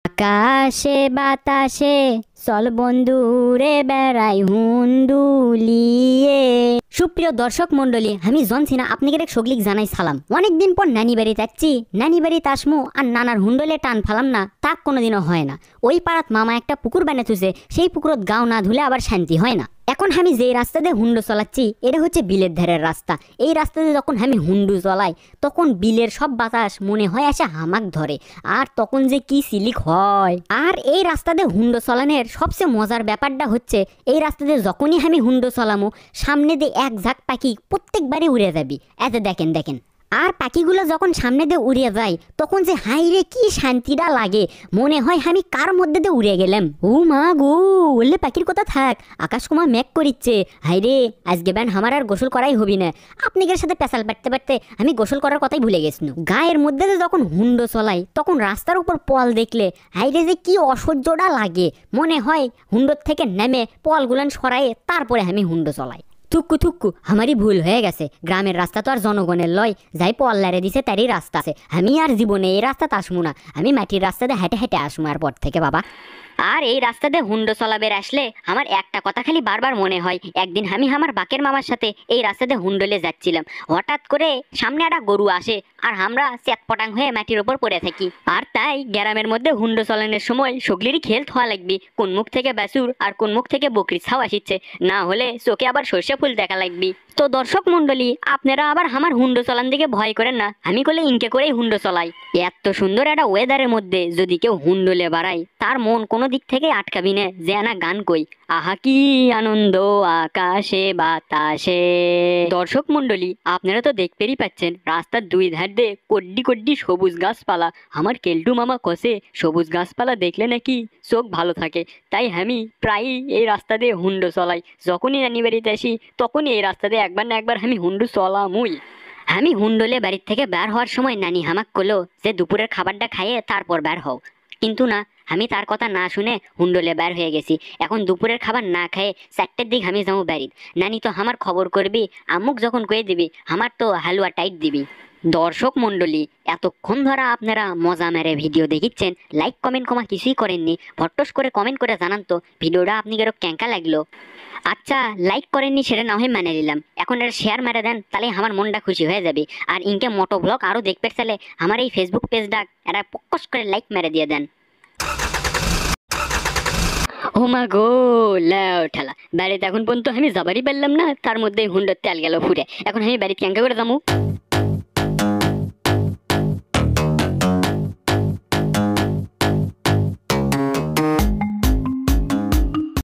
আকাশে বাতাসে চল বন্ধু রে বেড়াই হুন্ডুলিয়ে। সুপ্রিয় দর্শক মন্ডলী, আমি জনসিনা আপনাকে এক সগলিক জানাই সালাম। অনেকদিন পর নানি বাড়ি যাচ্ছি, নানি বাড়ি আসমু আর নানার হুন্ডলে টান ফালাম না, তা কোনোদিনও হয় না। ওই পাড়াত মামা একটা পুকুর বানিয়ে থুছে, সেই পুকুরত গাও না ধুলে আবার শান্তি হয় না। এখন আমি যেই রাস্তা দিয়ে হুন্ডু চলাচ্ছি এটা হচ্ছে বিলের ধারের রাস্তা। এই রাস্তাতে যখন আমি হুন্ডু চলাই তখন বিলের সব বাতাস মনে হয় এসে হামাক ধরে, আর তখন যে কি সিলিক হয়। আর এই রাস্তাতে হুন্ডো চলানোর সবচেয়ে মজার ব্যাপারটা হচ্ছে এই রাস্তাতে যখনই আমি হুন্ডো চলামো সামনে দিয়ে এক ঝাঁক পাখি প্রত্যেকবারই উড়ে যাবি। এতে দেখেন দেখেন, আর পাখিগুলো যখন সামনে দিয়ে উড়ে যায় তখন যে হাইরে কি শান্তিটা লাগে, মনে হয় আমি কার মধ্যে দিয়ে উড়ে গেলাম। ও মা গো, বললে পাখির কথা থাক, আকাশ কুমার মেঘ করিচ্ছে। হাইরে আজকে ব্যান আমার আর গোসল করাই হবি না। আপনাদের সাথে পেশাল পাড়তে পারতে আমি গোসল করার কথাই ভুলে গেছিলাম। গায়ের মধ্যে দিয়ে যখন হুন্ডো চলাই তখন রাস্তার উপর পল দেখলে হাইরে যে কি অসহ্যটা লাগে, মনে হয় হুন্ডোর থেকে নেমে পলগুলান সরায়ে তারপরে আমি হুন্ডো চলাই। থুক্কু থুক্কু, আমারই ভুল হয়ে গেছে। গ্রামের রাস্তা তো আর জনগণের লয়, যাই পল্লারে দিছে তারই রাস্তা আছে। আমি আর জীবনে এই রাস্তাতে আসমু না, আমি মাটির রাস্তাতে হেঁটে হেঁটে আসমু আর পর থেকে বাবা। আর এই রাস্তাতে হুন্ডো চলাবের আসলে আমার একটা কথা খালি বারবার মনে হয়। একদিন আমি আমার বাকের মামার সাথে এই রাস্তাতে হুন্ডলে যাচ্ছিলাম, হঠাৎ করে সামনে একটা গরু আসে আর আমরা চেতপটাং হয়ে মাটির ওপর পড়ে থাকি। আর তাই গ্রামের মধ্যে হুন্ডো চলানোর সময় সগলিরই খেল থোয়া লাগবে, কোন মুখ থেকে বাছুর আর কোন মুখ থেকে বকরির ছাও আসিচ্ছে, না হলে চোখে আবার সর্ষে ফুল দেখা লাগবে। তো দর্শক মন্ডলী, আপনারা আবার আমার হুন্ডো চলান দিকে ভয় করেন না, আমি করলে ইনকে করেই হুন্ডো চলাই। এত সুন্দর একটা ওয়েদারের মধ্যে যদি কেউ হুন্ডলে বাড়ায় তার মন কোনো দিক থেকে আটকাবি না, যে না গান কই, আহা কি আনন্দ আকাশে বাতাসে। দর্শক মন্ডলী, আপনারা তো দেখতেই পাচ্ছেন রাস্তার দুই ধার দিয়ে কড্ডি কড্ডি সবুজ গাছপালা। আমার কেলটু মামা কষে সবুজ গাছপালা দেখলে নাকি চোখ ভালো থাকে, তাই আমি প্রায়ই এই রাস্তা দিয়ে হুন্ডো চলাই। যখনই নানি বাড়িতে আসি তখনই এই রাস্তা দিয়ে একবার না একবার আমি হুন্ডু চলামুই। আমি হুন্ডলে বাড়ির থেকে বের হওয়ার সময় নানি হামাক করলো যে দুপুরের খাবারটা খাইয়ে তারপর বের হও, কিন্তু না, আমি তার কথা না শুনে হুন্ডলে বের হয়ে গেছি। এখন দুপুরের খাবার না খেয়ে 4টের দিক আমি যাবো বাড়ির। নানি তো আমার খবর করবি, আম্মুক যখন কয়ে দিবি আমার তো হালুয়া টাইট দিবি। দর্শক মন্ডলী, এতক্ষণ ধরা আপনারা মজা মেরে ভিডিও দেখিচ্ছেন, লাইক কমেন্ট কমা কিছুই করেননি। ভট্টস করে কমেন্ট করে জানান তো ভিডিওটা আপনাদেরও ক্যাঙ্কা লাগলো। আচ্ছা, লাইক করেননি সেটা না হয় মানে নিলাম, এখন এটা শেয়ার মেরে দেন, তাহলে আমার মনটা খুশি হয়ে যাবে। আর ইনকে মোটো ব্লগ আরও দেখতে চাইলে আমার এই ফেসবুক পেজটা এটা পক্কস করে লাইক মেরে দিয়ে দেন। ও মা গো, লাও ঠেলা, বাড়িতে এখন পর্যন্ত আমি যাবারই পারলাম না, তার মধ্যে হুন্ডার তেল গেল ফুটে। এখন আমি বাড়িতে ক্যাঙ্কা করে যাবো।